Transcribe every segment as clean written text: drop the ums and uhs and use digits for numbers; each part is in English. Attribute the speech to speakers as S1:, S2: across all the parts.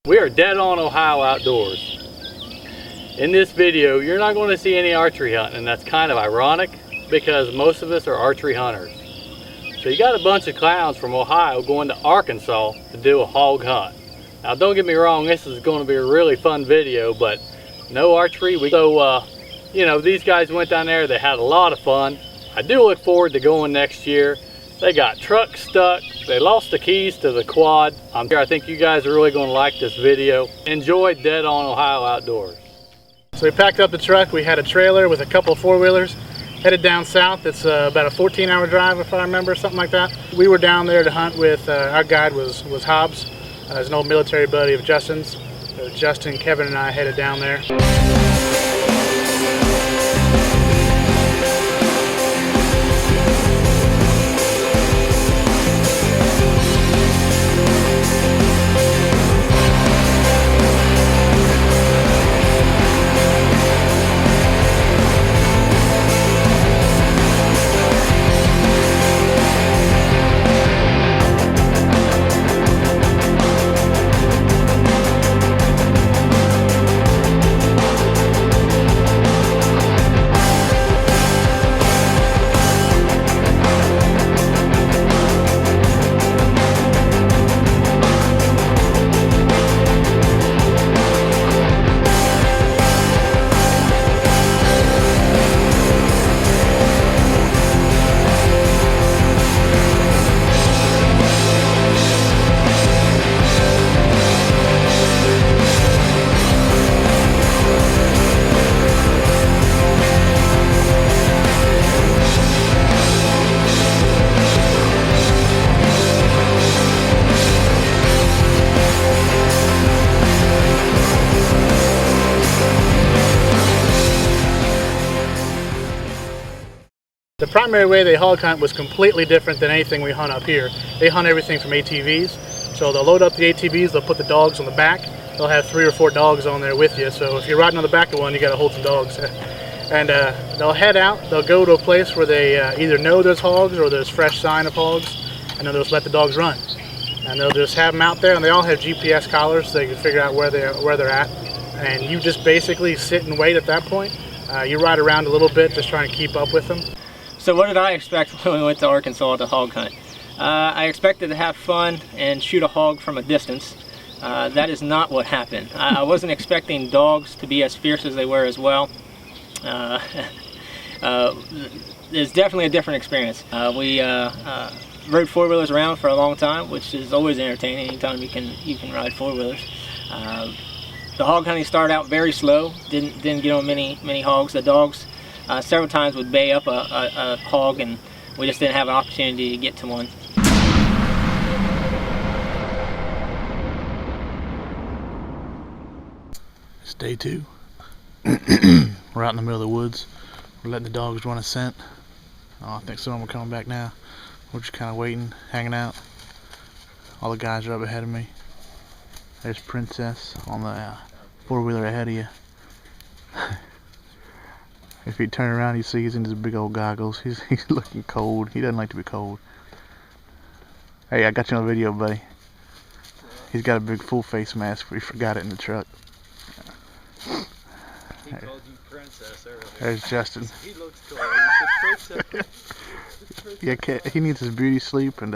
S1: We are dead on Ohio outdoors. In this video, you're not going to see any archery hunting, and that's kind of ironic because most of us are archery hunters. So you got a bunch of clowns from Ohio going to Arkansas to do a hog hunt. Now don't get me wrong, this is going to be a really fun video, but no archery. You know, these guys went down there, they had a lot of fun. I do look forward to going next year. They got trucks stuck, they lost the keys to the quad. I think you guys are really going to like this video. Enjoy Dead on Ohio Outdoors.
S2: So we packed up the truck, we had a trailer with a couple of four-wheelers, headed down south. It's about a 14-hour drive if I remember, something like that. We were down there to hunt with, our guide was Hobbs, he's an old military buddy of Justin's. Justin, Kevin, and I headed down there. The primary way they hog hunt was completely different than anything we hunt up here. They hunt everything from ATVs. So they'll load up the ATVs, they'll put the dogs on the back. They'll have 3 or 4 dogs on there with you. So if you're riding on the back of one, you got to hold some dogs. And they'll head out, they'll go to a place where they either know there's hogs or there's fresh sign of hogs, and then they'll just let the dogs run. And they'll just have them out there, and they all have GPS collars so they can figure out where they're at. And you just basically sit and wait at that point. You ride around a little bit just trying to keep up with them.
S3: So what did I expect when we went to Arkansas to hog hunt? I expected to have fun and shoot a hog from a distance. That is not what happened. I wasn't expecting dogs to be as fierce as they were as well. It's definitely a different experience. We rode four-wheelers around for a long time, which is always entertaining anytime you can ride four-wheelers. The hog hunting started out very slow, didn't get on many hogs. The dogs several times would bay up a hog, and we just didn't have an opportunity to get to one.
S2: It's day 2. We're out in the middle of the woods. We're letting the dogs run a scent. I think some of them are coming back now. We're just kind of waiting, hanging out. All the guys are up ahead of me. There's Princess on the four-wheeler ahead of you. If you turn around, you see he's in his big old goggles. He's looking cold. He doesn't like to be cold. Hey, I got you on video, buddy. He's got a big full face mask, but he forgot it in the truck.
S1: He called you Princess earlier.
S2: There's Justin.
S1: He looks cold. He's a princess.
S2: Yeah, he needs his beauty sleep, and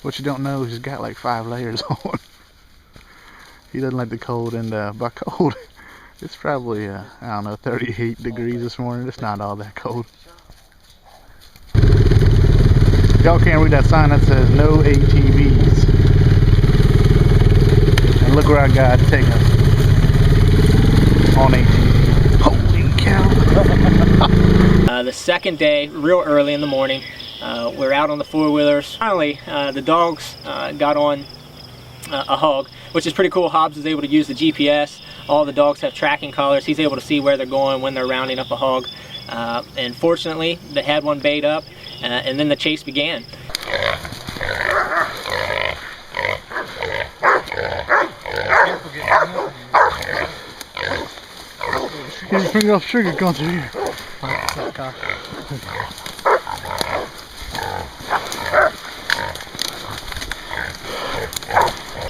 S2: what you don't know is he's got like 5 layers on. He doesn't like the cold, and by cold, it's probably, I don't know, 38 degrees this morning. It's not all that cold. Y'all can't read that sign that says no ATVs. And look where our guide taking us. On ATV. Holy cow.
S3: The second day, real early in the morning, we're out on the four-wheelers. Finally, the dogs got on a hog, which is pretty cool. Hobbs is able to use the GPS. All the dogs have tracking collars. He's able to see where they're going when they're rounding up a hog. And fortunately, they had one bait up, and then the chase began.
S2: Get your finger off the trigger, going through here.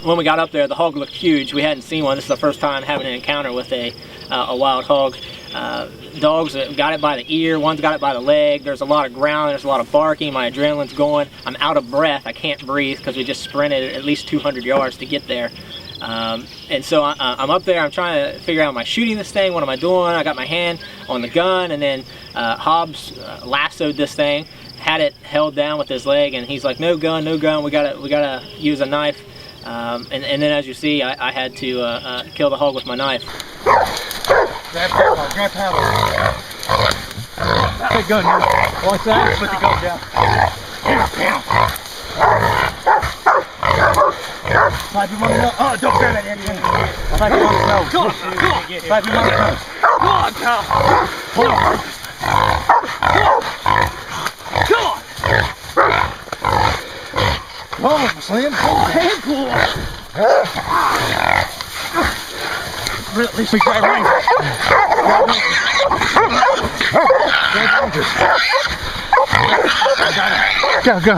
S3: when we got up there, the hog looked huge. We hadn't seen one. This is the first time having an encounter with a wild hog. Dogs got it by the ear, one's got it by the leg. There's a lot of growling, there's a lot of barking. My adrenaline's going. I'm out of breath. I can't breathe because we just sprinted at least 200 yards to get there. And so I'm up there, I'm trying to figure out, am I shooting this thing? What am I doing? I got my hand on the gun, and then Hobbs lassoed this thing, had it held down with his leg, and he's like, no gun, no gun, we gotta use a knife. And then as you see, I had to kill the hog with my knife.
S4: Grab paddle. Take gun down. What's that? Put the gun down. Pipe him on the nose. Oh, don't grab it, Andy. Pipe him on the nose. Come on. Pipe him on the nose. Come on, pal. Hold on. Come on. Come on, Slim. Pull. At least we grab range. Go.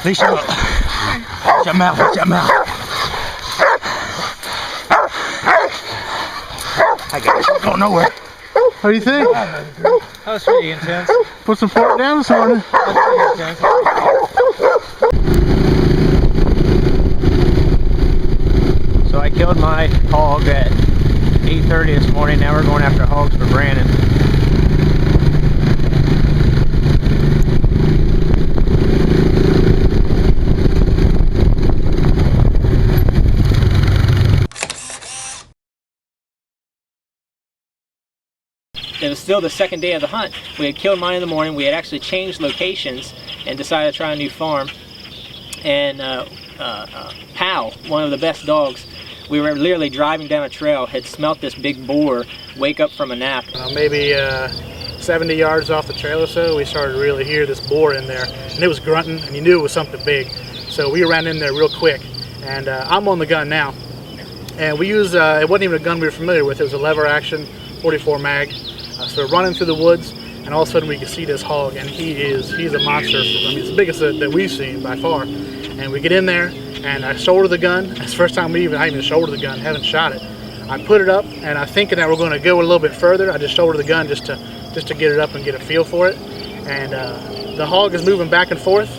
S4: Leash him up. Watch that mouth. I got it. Going nowhere.
S2: What do you think?
S4: That was pretty intense.
S2: Put some fork down this morning.
S3: So I killed my hog at 8:30 this morning. Now we're going after hogs for Brandon. It was still the second day of the hunt. We had killed mine in the morning. We had actually changed locations and decided to try a new farm. And Pal, one of the best dogs, we were literally driving down a trail, had smelt this big boar wake up from a nap.
S2: Maybe 70 yards off the trail or so, we started to really hear this boar in there, and it was grunting, and you knew it was something big. So we ran in there real quick, and I'm on the gun now. And we used, it wasn't even a gun we were familiar with, it was a lever action 44 mag. So we're running through the woods, and all of a sudden we can see this hog, and he's a monster. I mean, it's the biggest that we've seen by far. And we get in there, and I shoulder the gun. It's the first time I even shouldered the gun, haven't shot it. I put it up, and I'm thinking that we're going to go a little bit further. I just shoulder the gun just to get it up and get a feel for it. And the hog is moving back and forth,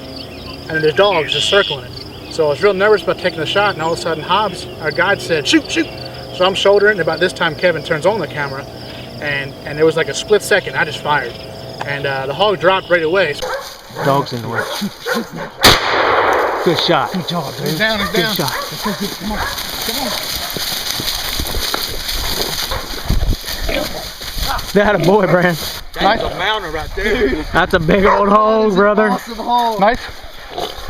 S2: and there's dogs just circling it. So I was real nervous about taking the shot, and all of a sudden Hobbs, our guide, said, shoot. So I'm shouldering, and about this time Kevin turns on the camera, and there was like a split second, I just fired. And the hog dropped right away.
S3: Dog's in the way. Good shot.
S4: Good job, dude. He's down.
S3: Good shot.
S4: Come on.
S3: That a boy, Brand.
S4: That's a mountain right there.
S3: That's a big old hog, brother.
S4: Awesome.
S2: Knife?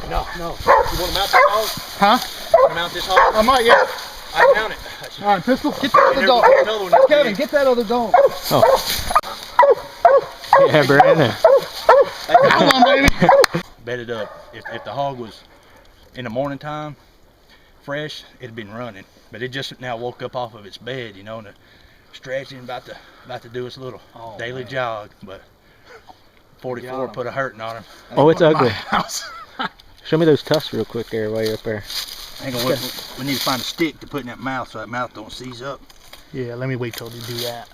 S4: No. You want to mount this hog?
S2: Huh?
S4: Want to mount this hog?
S2: I might, yeah.
S4: I mount it.
S2: All right, pistol. Get that other dog. Kevin, get that other dog.
S3: Oh. Yeah, Brandon.
S2: Come on, baby.
S4: Bedded up. If the hog was in the morning time, fresh, it'd been running. But it just now woke up off of its bed, you know, and stretching, about to do its little daily jog. But 44 put a hurting on him.
S3: Oh, it's ugly. Show me those tusks real quick there while you're up there.
S4: Hang on, we need to find a stick to put in that mouth so that mouth don't seize up.
S2: Yeah, let me wait till they do that.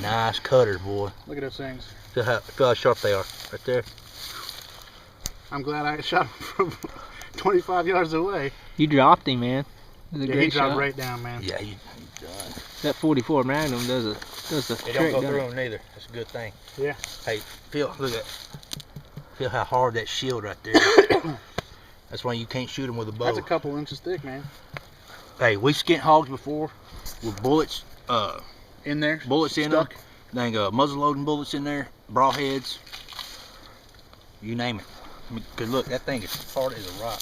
S4: Nice cutters, boy.
S2: Look at those things.
S4: Feel how sharp they are, right there.
S2: I'm glad I shot him from 25 yards away.
S3: You dropped him, man. It was a
S2: Yeah,
S3: great
S2: he dropped
S3: shot.
S2: right down, man.
S4: Yeah, he's done.
S3: That 44 Magnum does the
S4: It
S3: trick.
S4: don't go
S3: doesn't
S4: through
S3: it?
S4: him neither. That's a good thing.
S2: Yeah.
S4: Hey, feel how hard that shield right there. That's why you can't shoot them with a bow.
S2: That's a couple inches thick, man.
S4: Hey, we skint hogs before with bullets,
S2: In there?
S4: bullets in them.
S2: Stuck?
S4: Dang, muzzle loading bullets in there, broadheads, you name it. I mean, 'cause look, that thing is hard as a rock.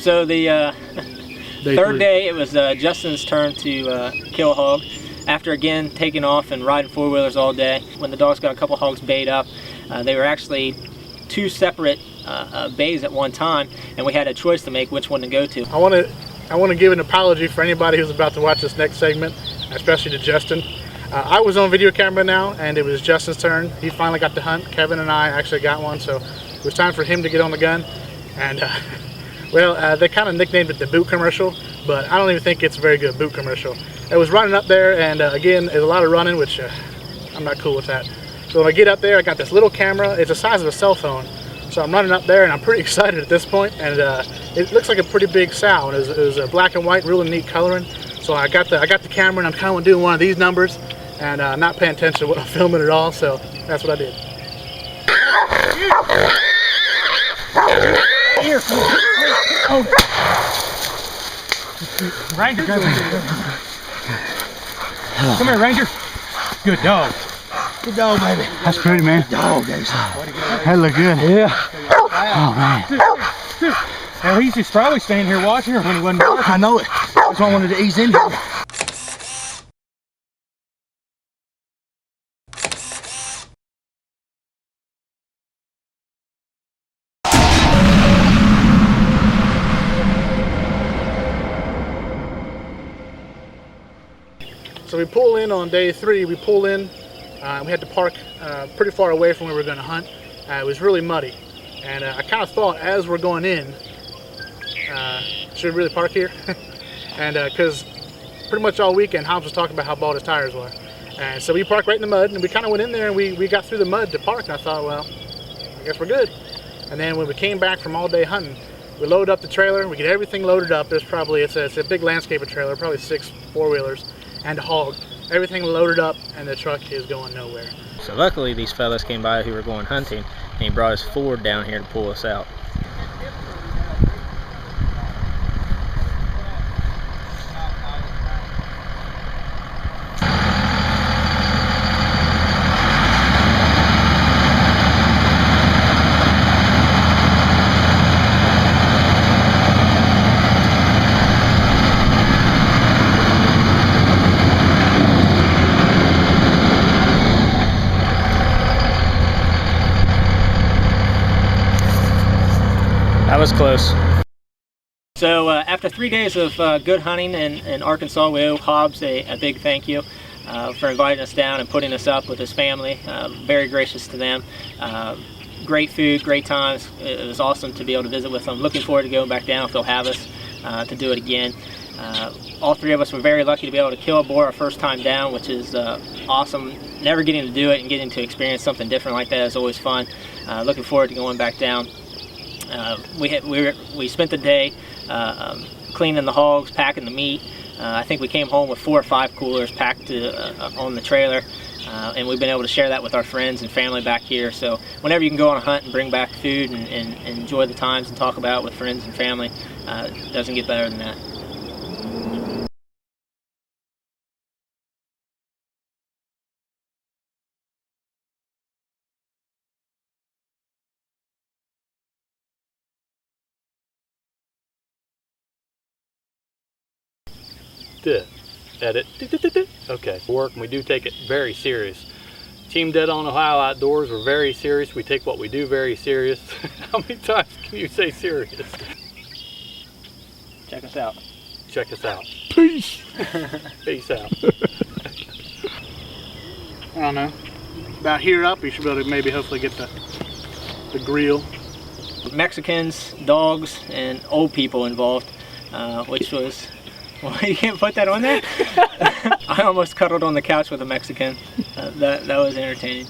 S3: So the third
S2: 3.
S3: day, it was Justin's turn to kill a hog. After again taking off and riding four-wheelers all day, when the dogs got a couple hogs bayed up, they were actually 2 separate bays at one time, and we had a choice to make which one to go to.
S2: I want to give an apology for anybody who's about to watch this next segment, especially to Justin. I was on video camera now, and it was Justin's turn. He finally got to hunt. Kevin and I actually got one, so it was time for him to get on the gun. And well, they kind of nicknamed it the boot commercial, but I don't even think it's a very good boot commercial. It was running up there, and again, there's a lot of running, which I'm not cool with that. So when I get up there, I got this little camera. It's the size of a cell phone. So I'm running up there, and I'm pretty excited at this point, and it looks like a pretty big sow. And it was black and white, really neat coloring. So I got the camera, and I'm kind of doing one of these numbers, and not paying attention to what I'm filming at all. So that's what I did.
S4: Here. Oh. Ranger, come here. Come here, Ranger. Good dog. Good dog, baby.
S5: That's pretty, man.
S4: Dog, Daisy.
S5: That look good. Yeah. Oh, man.
S4: Now, he's just probably standing here watching her when he wasn't barking.
S5: I know it. That's why I wanted to ease in here.
S2: So we pull in on day 3. We pull in. We had to park pretty far away from where we were going to hunt. It was really muddy, and I kind of thought as we're going in, should we really park here? And because pretty much all weekend Hobbs was talking about how bald his tires were, and so we parked right in the mud, and we kind of went in there and we got through the mud to park, and I thought, well, I guess we're good. And then when we came back from all day hunting, we loaded up the trailer. We get everything loaded up. There's probably it's a big landscaper trailer, probably 6 4-wheelers and a hog. Everything loaded up, and the truck is going nowhere.
S6: So luckily these fellas came by who were going hunting, and he brought his Ford down here to pull us out. That was close.
S3: So after 3 days of good hunting in Arkansas, we owe Hobbs a big thank you for inviting us down and putting us up with his family. Very gracious to them. Great food, great times. It was awesome to be able to visit with them. Looking forward to going back down if they'll have us to do it again. All 3 of us were very lucky to be able to kill a boar our first time down, which is awesome. Never getting to do it and getting to experience something different like that is always fun. Looking forward to going back down. We spent the day cleaning the hogs, packing the meat. I think we came home with 4 or 5 coolers packed on the trailer, and we've been able to share that with our friends and family back here. So whenever you can go on a hunt and bring back food and enjoy the times and talk about it with friends and family, it doesn't get better than that.
S1: Edit. Okay, work, and we do take it very serious. Team Dead on Ohio Outdoors, we're very serious. We take what we do very serious. How many times can you say serious?
S3: Check us out.
S1: Check us out.
S2: Peace.
S1: Peace out.
S2: I don't know. About here up, you should be able to maybe hopefully get the grill.
S3: Mexicans, dogs, and old people involved, which was... Well, you can't put that on there? I almost cuddled on the couch with a Mexican. That was entertaining.